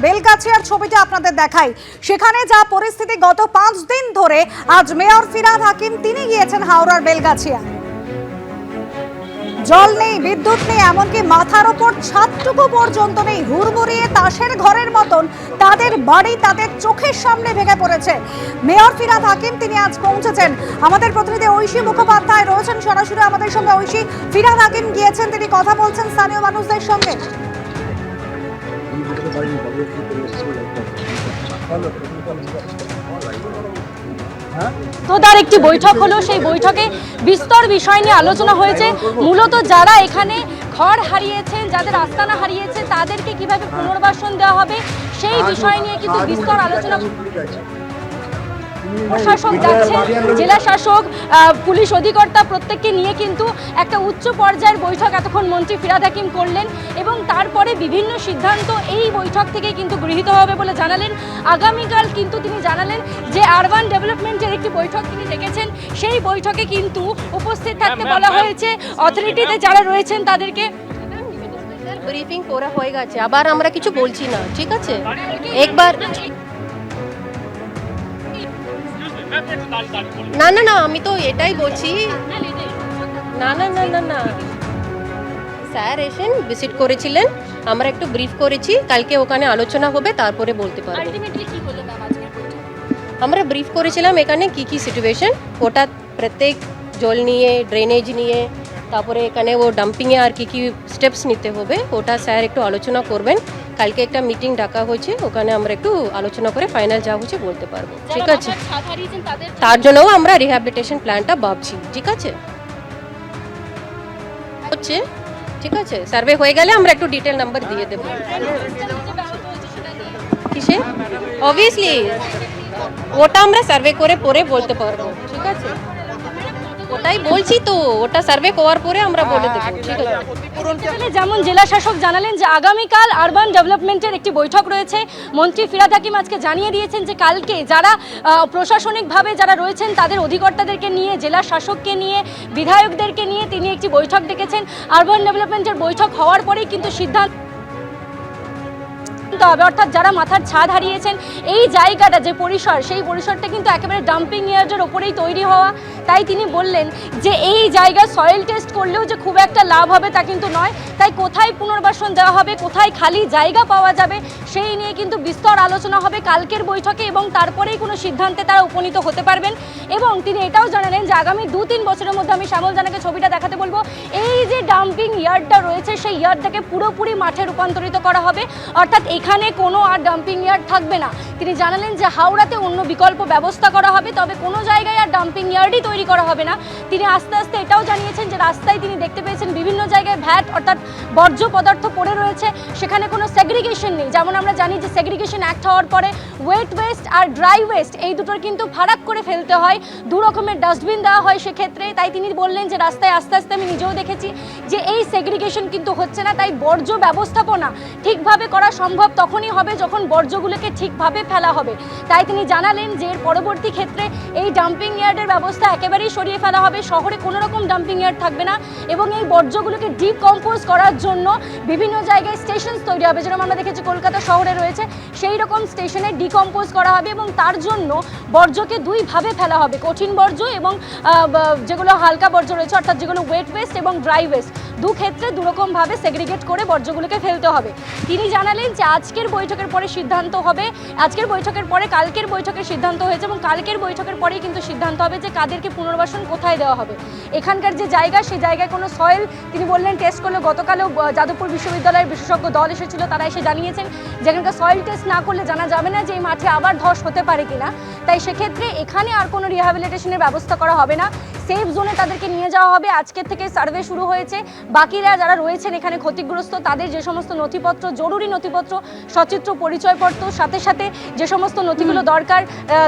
বেলগাছিয়ার ছবিটা আপনাদের দেখাই। সেখানে যা পরিস্থিতি, গত 5 দিন ধরে আজ মেয়র ফিরহাদ হাকিম তিনি গিয়েছেন হাওড়ার বেলগাছিয়া। জল নেই, বিদ্যুৎ নেই, এমনকি মাথার ওপর ছাদটুকু পর্যন্ত নেই। হুড়মুড়িয়ে তাসের ঘরের মতন তাদের বাড়ি তাদের চোখের সামনে ভেঙে পড়েছে। মেয়র ফিরহাদ হাকিম তিনি আজ পৌঁছেছেন। আমাদের প্রতিনিধি ঐশী মুখোপাধ্যায় রয়েছেন সরাসরি আমাদের সঙ্গে। ঐশী, ফিরহাদ হাকিম গিয়েছেন, তিনি কথা বলছেন স্থানীয় মানুষদের সঙ্গে। তো তার একটি বৈঠক হলো, সেই বৈঠকে বিস্তর বিষয় নিয়ে আলোচনা হয়েছে। মূলত যারা এখানে ঘর হারিয়েছেন, যাদের আস্তানা হারিয়েছে, তাদেরকে কিভাবে পুনর্বাসন দেওয়া হবে সেই বিষয় নিয়ে কিন্তু বিস্তর আলোচনা। প্রশাসক যাচ্ছেন, জেলা শাসক, পুলিশ অধিকর্তা প্রত্যেককে নিয়ে কিন্তু একটা উচ্চ পর্যায়ের বৈঠক এতক্ষণ মন্ত্রী ফিরহাদ হাকিম করলেন এবং তারপরে বিভিন্ন সিদ্ধান্ত এই বৈঠক থেকে কিন্তু গৃহীত হবে বলে জানালেন। আগামীকাল কিন্তু তিনি জানালেন যে আরবান ডেভেলপমেন্টের একটি বৈঠক তিনি ডেকেছেন, সেই বৈঠকে কিন্তু উপস্থিত থাকতে বলা হয়েছে। অথরিটিতে যারা রয়েছেন তাদেরকে ব্রিফিং করা হয়ে গেছে, আবার আমরা কিছু বলছি না, ঠিক আছে? একবার না না না, আমি তো এটাই বলছি। না না না না না, স্যার এসেন, ভিজিট করেছিলেন, আমরা একটু ব্রিফ করেছি, কালকে ওখানে আলোচনা হবে, তারপরে বলতে পারবো। আমরা ব্রিফ করেছিলাম এখানে কি কি সিচুয়েশন, ওটা প্রত্যেক জল নিয়ে, ড্রেনেজ নিয়ে, তারপরে এখানে ও ডাম্পিংয়ে আর কি কি স্টেপস নিতে হবে, ওটা স্যার একটু আলোচনা করবেন। কালকে একটা মিটিং ডাকা হয়েছে, ওখানে আমরা একটু আলোচনা করে ফাইনাল যা হচ্ছে বলতে পারবো, ঠিক আছে? তার জন্যও আমরা রিহ্যাবিলিটেশন প্ল্যানটা ভাবছি, ঠিক আছে? হচ্ছে, ঠিক আছে, সার্ভে হয়ে গেলে আমরা একটু ডিটেল নাম্বার দিয়ে দেবো। কিসে? অবভিয়াসলি ওটা আমরা সার্ভে করে পরে বলতে পারবো, ঠিক আছে? ওটাই বলছি তো, ওটা সার্ভে করার পরে আমরা বলে দেবো, ঠিক আছে? যেমন জেলা শাসক জানালেন যে আগামীকাল আরবান ডেভেলপমেন্টের একটি বৈঠক রয়েছে। মন্ত্রী ফিরহাদ হাকিম আজকে জানিয়ে দিয়েছেন যে কালকে যারা প্রশাসনিকভাবে যারা রয়েছেন তাদের অধিকর্তাদেরকে নিয়ে, জেলা শাসককে নিয়ে, বিধায়কদেরকে নিয়ে তিনি একটি বৈঠক ডেকেছেন। আরবান ডেভেলপমেন্টের বৈঠক হওয়ার পরেই কিন্তু সিদ্ধান্ত হবে, অর্থাৎ যারা মাথার ছাদ হারিয়েছেন, এই জায়গাটা যে পরিসর, সেই পরিসরটা কিন্তু একেবারে ডাম্পিং ইয়ার্ডের ওপরেই তৈরি হওয়া। তাই তিনি বললেন যে এই জায়গায় সয়েল টেস্ট করলেও যে খুব একটা লাভ হবে তা কিন্তু নয়। তাই কোথায় পুনর্বাসন দেওয়া হবে, কোথায় খালি জায়গা পাওয়া যাবে, সেই নিয়ে কিন্তু বিস্তর আলোচনা হবে কালকের বৈঠকে এবং তারপরেই কোনো সিদ্ধান্তে তারা উপনীত হতে পারবেন। এবং তিনি এটাও জানালেন যে আগামী 2-3 বছরের মধ্যে, আমি শ্যামল জানাকে ছবিটা দেখাতে বলবো, এই যে ডাম্পিং ইয়ার্ডটা রয়েছে সেই ইয়ার্ডটাকে পুরোপুরি মাঠে রূপান্তরিত করা হবে, অর্থাৎ এখানে কোনো আর ডাম্পিং ইয়ার্ড থাকবে না। তিনি জানালেন যে হাওড়াতে অন্য বিকল্প ব্যবস্থা করা হবে, তবে কোনো জায়গায় আর ডাম্পিং ইয়ার্ডই তৈরি করা হবে না। তিনি আস্তে আস্তে এটাও জানিয়েছেন যে রাস্তায় তিনি দেখতে পেয়েছেন বিভিন্ন জায়গায় ভ্যাট অর্থাৎ বর্জ্য পদার্থ পড়ে রয়েছে, সেখানে কোনো সেগ্রিগেশন নেই। যেমন আমরা জানি যে সেগ্রিগেশন অ্যাক্ট হওয়ার পরে ওয়েট ওয়েস্ট আর ড্রাই ওয়েস্ট এই দুটোর কিন্তু ফারাক করে ফেলতে হয়, 2 রকমের ডাস্টবিন দেওয়া হয় সেক্ষেত্রে। তাই তিনি বললেন যে রাস্তায় আস্তে আস্তে আমি নিজেও দেখেছি যে এই সেগ্রিগেশন কিন্তু হচ্ছে না। তাই বর্জ্য ব্যবস্থাপনা ঠিকভাবে করা সম্ভব তখনই হবে যখন বর্জ্যগুলোকে ঠিকভাবে ফেলা হবে। তাই তিনি জানালেন যে এর পরবর্তী ক্ষেত্রে এই ডাম্পিং ইয়ার্ডের ব্যবস্থা একেবারেই সরিয়ে ফেলা হবে, শহরে কোনো রকম ডাম্পিং ইয়ার্ড থাকবে না এবং এই বর্জ্যগুলোকে ডিকম্পোজ করার জন্য বিভিন্ন জায়গায় স্টেশন তৈরি হবে, যেরকম আমরা দেখেছি কলকাতা শহরে রয়েছে, সেই রকম স্টেশনে ডিকম্পোজ করা হবে এবং তার জন্য বর্জ্যকে 2 ভাবে ফেলা হবে, কঠিন বর্জ্য এবং যেগুলো হালকা বর্জ্য রয়েছে, অর্থাৎ যেগুলো ওয়েট ওয়েস্ট এবং ড্রাই ওয়েস্ট, 2 ক্ষেত্রে 2 রকমভাবে সেগ্রিগেট করে বর্জ্যগুলোকে ফেলতে হবে। তিনি জানালেন যে আজকের বৈঠকের পরে সিদ্ধান্ত হবে, আজকের বৈঠকের পরে কালকের বৈঠকের সিদ্ধান্ত হয়েছে এবং কালকের বৈঠকের পরেই কিন্তু সিদ্ধান্ত হবে যে কাদেরকে পুনর্বাসন কোথায় দেওয়া হবে। এখানকার যে জায়গা, সেই জায়গায় কোনো সয়েল তিনি বললেন টেস্ট করলে, গতকালও যাদবপুর বিশ্ববিদ্যালয়ের বিশেষজ্ঞ দল এসেছিল, তারা এসে জানিয়েছেন যে এখানকার সয়েল টেস্ট না করলে জানা যাবে না যে এই মাঠে আবার ধস হতে পারে কিনা। তাই সেক্ষেত্রে এখানে আর কোনো রিহ্যাবিলিটেশনের ব্যবস্থা করা হবে না, সেফ জোনে তাদেরকে নিয়ে যাওয়া হবে। আজকের থেকে সার্ভে শুরু হয়েছে, বাকিরা যারা রয়েছেন এখানে ক্ষতিগ্রস্ত তাদের যে সমস্ত নথিপত্র, জরুরি নথিপত্র, সচিত্র পরিচয়পত্র, সাথে সাথে যে সমস্ত নথিগুলো দরকার,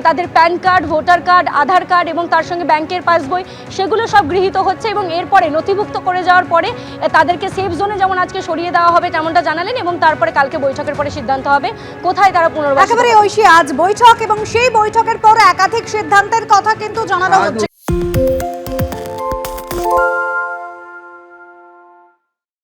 তাদের প্যান কার্ড, ভোটার কার্ড, আধার কার্ড এবং তার সঙ্গে ব্যাংকের পাসবই, সেগুলো সব গৃহীত হচ্ছে এবং এরপরে নথিভুক্ত করে যাওয়ার পরে তাদেরকে সেফ জোনে যেমন আজকে সরিয়ে দেওয়া হবে তেমনটা জানালেন এবং তারপরে কালকে বৈঠকের পরে সিদ্ধান্ত হবে কোথায় তারা পুনর্বাসন। একেবারে ঐশী, আজ বৈঠক এবং সেই বৈঠকের পর একাধিক সিদ্ধান্তের কথা কিন্তু জানানো হচ্ছে।